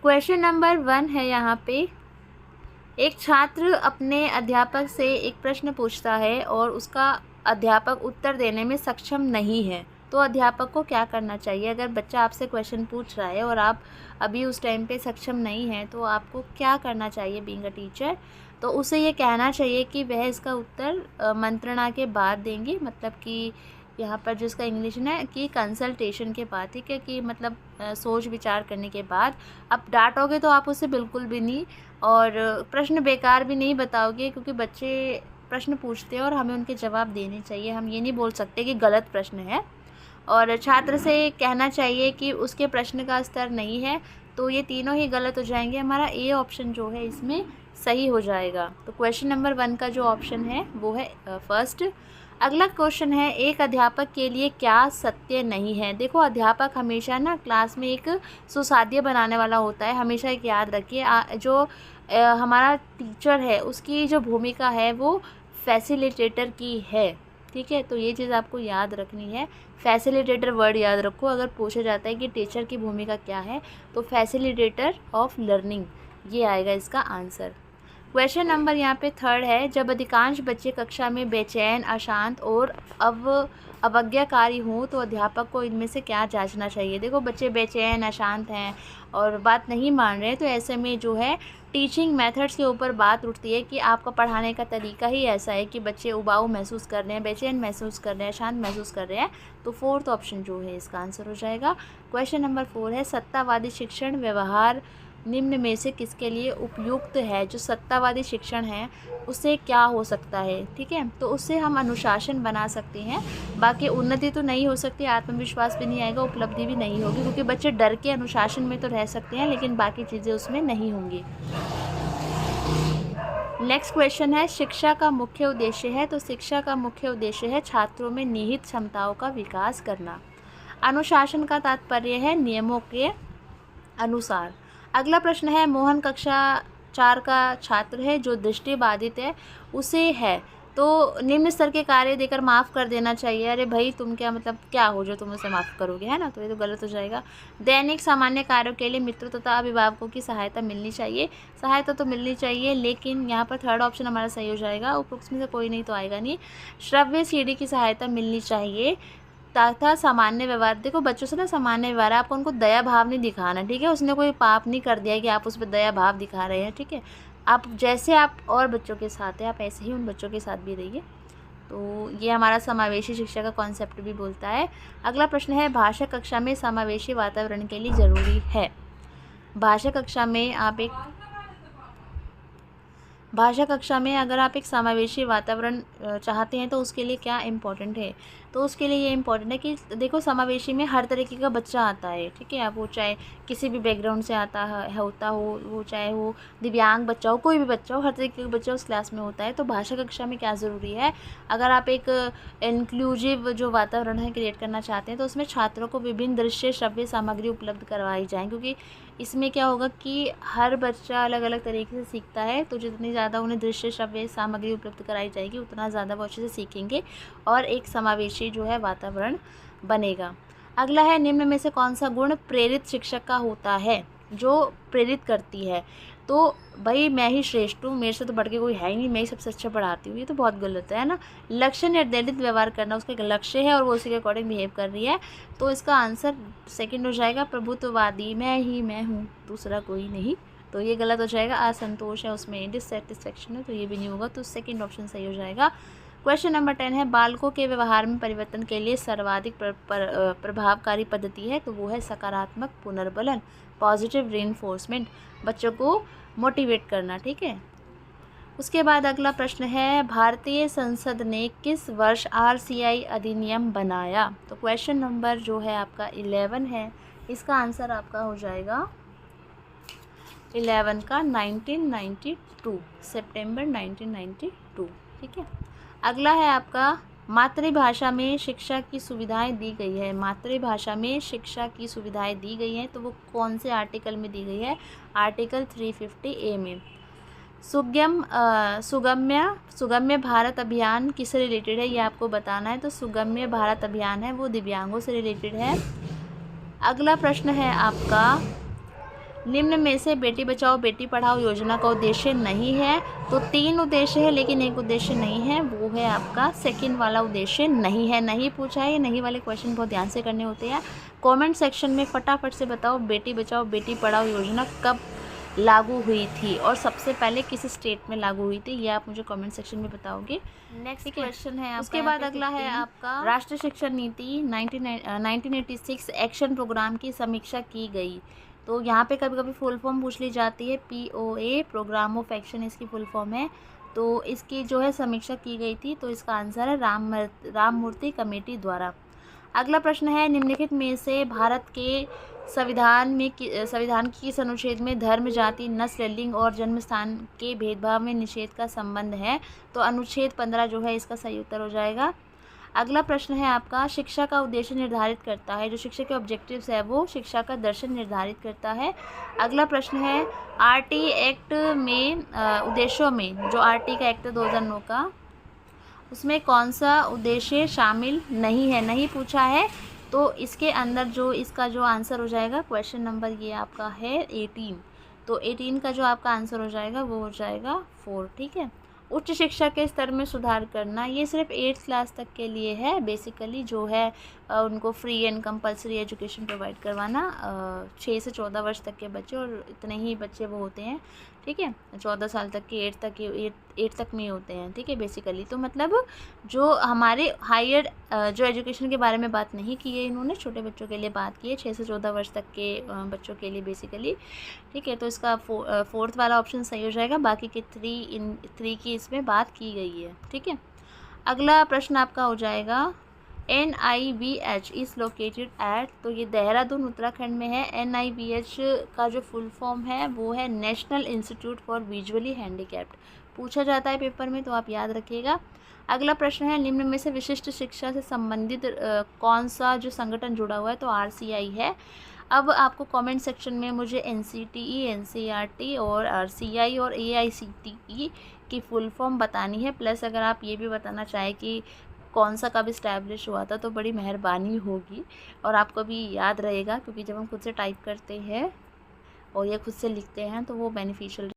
Question number 1 है यहाँ पे, एक छात्र अपने अध्यापक से एक प्रश्न पूछता है और उसका अध्यापक उत्तर देने में सक्षम नहीं है, तो अध्यापक को क्या करना चाहिए? अगर बच्चा आपसे क्वेश्चन पूछ रहा है और आप अभी उस टाइम पे सक्षम नहीं हैं, तो आपको क्या करना चाहिए बीइंग अ टीचर? तो उसे ये कहना चाहिए कि वह इसका उत्तर मंत्रणा के बाद देंगे, मतलब कि यहाँ पर जो इसका इंग्लिश में है कि कंसल्टेशन के बाद, ठीक है, कि मतलब सोच विचार करने के बाद। अब डांटोगे तो आप उसे बिल्कुल भी नहीं, और प्रश्न बेकार भी नहीं बताओगे, क्योंकि बच्चे प्रश्न पूछते हैं और हमें उनके जवाब देने चाहिए। हम ये नहीं बोल सकते कि गलत प्रश्न है। और छात्र से कहना चाहिए कि उसके प्रश्न का स्तर नहीं है, तो ये तीनों ही गलत हो जाएंगे। हमारा ए ऑप्शन जो है इसमें सही हो जाएगा। तो क्वेश्चन नंबर 1 का जो ऑप्शन है वो है फर्स्ट। अगला क्वेश्चन है, एक अध्यापक के लिए क्या सत्य नहीं है? देखो, अध्यापक हमेशा ना क्लास में एक सुसाध्य बनाने वाला होता है। हमेशा एक याद रखिए, जो हमारा टीचर है उसकी जो भूमिका है वो फैसिलिटेटर की है, ठीक है। तो ये चीज़ आपको याद रखनी है, फैसिलिटेटर वर्ड याद रखो। अगर पूछा जाता है कि टीचर की भूमिका क्या है, तो फैसिलिटेटर ऑफ लर्निंग, ये आएगा इसका आंसर। क्वेश्चन नंबर यहाँ पे 3 है, जब अधिकांश बच्चे कक्षा में बेचैन, अशांत और अवज्ञाकारी हों, तो अध्यापक को इनमें से क्या जांचना चाहिए? देखो, बच्चे बेचैन, अशांत हैं और बात नहीं मान रहे हैं, तो ऐसे में जो है टीचिंग मेथड्स के ऊपर बात उठती है कि आपका पढ़ाने का तरीका ही ऐसा है कि बच्चे उबाऊ महसूस कर रहे हैं, बेचैन महसूस कर रहे हैं, शांत महसूस कर रहे हैं। तो 4th ऑप्शन जो है इसका आंसर हो जाएगा। क्वेश्चन नंबर 4 है, सत्तावादी शिक्षण व्यवहार निम्न में से किसके लिए उपयुक्त है? जो सत्तावादी शिक्षण है उससे क्या हो सकता है, ठीक है, तो उससे हम अनुशासन बना सकते हैं। बाकी उन्नति तो नहीं हो सकती, आत्मविश्वास भी नहीं आएगा, उपलब्धि भी नहीं होगी, क्योंकि बच्चे डर के अनुशासन में तो रह सकते हैं लेकिन बाकी चीज़ें उसमें नहीं होंगी। नेक्स्ट क्वेश्चन है, शिक्षा का मुख्य उद्देश्य है? तो शिक्षा का मुख्य उद्देश्य है छात्रों में निहित क्षमताओं का विकास करना। अनुशासन का तात्पर्य है नियमों के अनुसार। अगला प्रश्न है, मोहन कक्षा 4 का छात्र है जो दृष्टिबाधित है, उसे है तो निम्न स्तर के कार्य देकर माफ़ कर देना चाहिए। अरे भाई, तुम क्या मतलब क्या हो जो तुम उसे माफ़ करोगे, है ना? तो ये तो गलत हो जाएगा। दैनिक सामान्य कार्यों के लिए मित्रों तथा अभिभावकों की सहायता मिलनी चाहिए। सहायता तो मिलनी चाहिए, लेकिन यहाँ पर 3rd ऑप्शन हमारा सही हो जाएगा। उपरोक्त में से कोई नहीं तो आएगा नहीं। श्रव्य सीढ़ी की सहायता मिलनी चाहिए तथा सामान्य व्यवहार। देखो, बच्चों से ना सामान्य व्यवहार, आपको उनको दया भाव नहीं दिखाना, ठीक है। उसने कोई पाप नहीं कर दिया कि आप उस पर दया भाव दिखा रहे हैं, ठीक है। आप जैसे आप और बच्चों के साथ हैं, आप ऐसे ही उन बच्चों के साथ भी रहिए। तो ये हमारा समावेशी शिक्षा का कॉन्सेप्ट भी बोलता है। अगला प्रश्न है, भाषा कक्षा में समावेशी वातावरण के लिए ज़रूरी है? भाषा कक्षा में अगर आप एक समावेशी वातावरण चाहते हैं तो उसके लिए क्या इम्पोर्टेंट है? तो उसके लिए ये इम्पोर्टेंट है कि देखो, समावेशी में हर तरीके का बच्चा आता है, ठीक है। आप वो चाहे किसी भी बैकग्राउंड से आता होता हो, वो चाहे वो दिव्यांग बच्चा हो, कोई भी बच्चा हो, हर तरीके का बच्चा उस क्लास में होता है। तो भाषा कक्षा में क्या ज़रूरी है? अगर आप एक इंक्लूसिव जो वातावरण है क्रिएट करना चाहते हैं, तो उसमें छात्रों को विभिन्न दृश्य श्रव्य सामग्री उपलब्ध करवाई जाए, क्योंकि इसमें क्या होगा कि हर बच्चा अलग अलग तरीके से सीखता है। तो जितनी ज़्यादा उन्हें दृश्य श्रव्य सामग्री उपलब्ध कराई जाएगी, उतना ज़्यादा वो अच्छे से सीखेंगे और एक समावेशी जो है वातावरण बनेगा। अगला है, निम्न में से कौन सा गुण प्रेरित शिक्षक का होता है? जो प्रेरित करती है, तो भाई मैं ही श्रेष्ठ हूँ, मेरे से तो बढ़ के कोई है ही नहीं, मैं ही सबसे अच्छा पढ़ाती हूँ, ये तो बहुत गलत है ना। लक्ष्य निर्धारित व्यवहार करना, उसका एक लक्ष्य है और वो उसी के अकॉर्डिंग बिहेव कर रही है, तो इसका आंसर 2nd हो जाएगा। प्रभुत्ववादी, मैं ही मैं हूँ, दूसरा कोई नहीं, तो ये गलत हो जाएगा। असंतोष है, उसमें डिससेटिस्फेक्शन है, तो ये भी नहीं होगा, तो 2nd ऑप्शन सही हो जाएगा। क्वेश्चन नंबर 10 है, बालकों के व्यवहार में परिवर्तन के लिए सर्वाधिक प्रभावकारी पद्धति है? तो वो है सकारात्मक पुनर्बलन, पॉजिटिव रीइंफोर्समेंट, बच्चों को मोटिवेट करना, ठीक है। उसके बाद अगला प्रश्न है, भारतीय संसद ने किस वर्ष RCI अधिनियम बनाया? तो क्वेश्चन नंबर जो है आपका 11 है, इसका आंसर आपका हो जाएगा 11 का 1992, सितंबर 1992, ठीक है। अगला है आपका, मातृभाषा में शिक्षा की सुविधाएं दी गई है। मातृभाषा में शिक्षा की सुविधाएं दी गई हैं, तो वो कौन से आर्टिकल में दी गई है? आर्टिकल 350A में। सुगम्य भारत अभियान किससे रिलेटेड है, ये आपको बताना है। तो सुगम्य भारत अभियान है वो दिव्यांगों से रिलेटेड है। अगला प्रश्न है आपका, निम्न में से बेटी बचाओ बेटी पढ़ाओ योजना का उद्देश्य नहीं है। तो 3 उद्देश्य है लेकिन एक उद्देश्य नहीं है, वो है आपका सेकंड वाला उद्देश्य नहीं है। नहीं पूछा है, ये नहीं वाले क्वेश्चन बहुत ध्यान से करने होते हैं। कमेंट सेक्शन में फटाफट से बताओ बेटी बचाओ बेटी पढ़ाओ योजना कब लागू हुई थी और सबसे पहले किस स्टेट में लागू हुई थी, ये आप मुझे कमेंट सेक्शन में बताओगे। नेक्स्ट क्वेश्चन है आपका, उसके बाद अगला है आपका राष्ट्रीय शिक्षा नीति 1986 एक्शन प्रोग्राम की समीक्षा की गई। तो यहाँ पे कभी कभी फुल फॉर्म पूछ ली जाती है, POA प्रोग्राम ऑफ एक्शन इसकी फुल फॉर्म है। तो इसकी जो है समीक्षा की गई थी, तो इसका आंसर है राममूर्ति कमेटी द्वारा। अगला प्रश्न है, निम्नलिखित में से भारत के संविधान की किस अनुच्छेद में धर्म जाति नस्ल लिंग और जन्म स्थान के भेदभाव में निषेध का संबंध है। तो अनुच्छेद 15 जो है इसका सही उत्तर हो जाएगा। अगला प्रश्न है आपका, शिक्षा का उद्देश्य निर्धारित करता है। जो शिक्षा के ऑब्जेक्टिव्स है वो शिक्षा का दर्शन निर्धारित करता है। अगला प्रश्न है, RT एक्ट में उद्देश्यों में, जो RT का एक्ट है 2009 का, उसमें कौन सा उद्देश्य शामिल नहीं है, नहीं पूछा है। तो इसके अंदर जो इसका जो आंसर हो जाएगा, क्वेश्चन नंबर ये आपका है 18। तो 18 का जो आपका आंसर हो जाएगा वो हो जाएगा 4, ठीक है। उच्च शिक्षा के स्तर में सुधार करना, ये सिर्फ 8th क्लास तक के लिए है। बेसिकली जो है उनको free and compulsory education provide करवाना 6 से 14 वर्ष तक के बच्चे, और इतने ही बच्चे वो होते हैं, ठीक है। 14 साल तक के 8 तक में होते हैं, ठीक है बेसिकली। तो मतलब जो हमारे हायर जो एजुकेशन के बारे में बात नहीं की है इन्होंने, छोटे बच्चों के लिए बात की है, 6 से 14 वर्ष तक के बच्चों के लिए बेसिकली, ठीक है। तो इसका 4th वाला ऑप्शन सही हो जाएगा। बाकी के 3 की इसमें बात की गई है, ठीक है। अगला प्रश्न आपका हो जाएगा, NIVH इज़ लोकेटेड एट, तो ये देहरादून उत्तराखंड में है। NIVH का जो फुल फॉर्म है वो है national institute for visually handicapped. पूछा जाता है पेपर में, तो आप याद रखिएगा। अगला प्रश्न है, निम्न में से विशिष्ट शिक्षा से संबंधित कौन सा जो संगठन जुड़ा हुआ है, तो RCI है। अब आपको कमेंट सेक्शन में मुझे NCTE, NCERT और RCI और AICTE की फुल फॉर्म बतानी है। प्लस अगर आप ये भी बताना चाहें कि कौन सा कब इस्टेब्लिश हुआ था, तो बड़ी मेहरबानी होगी और आपको भी याद रहेगा, क्योंकि जब हम खुद से टाइप करते हैं और ये खुद से लिखते हैं तो वो बेनिफिशियल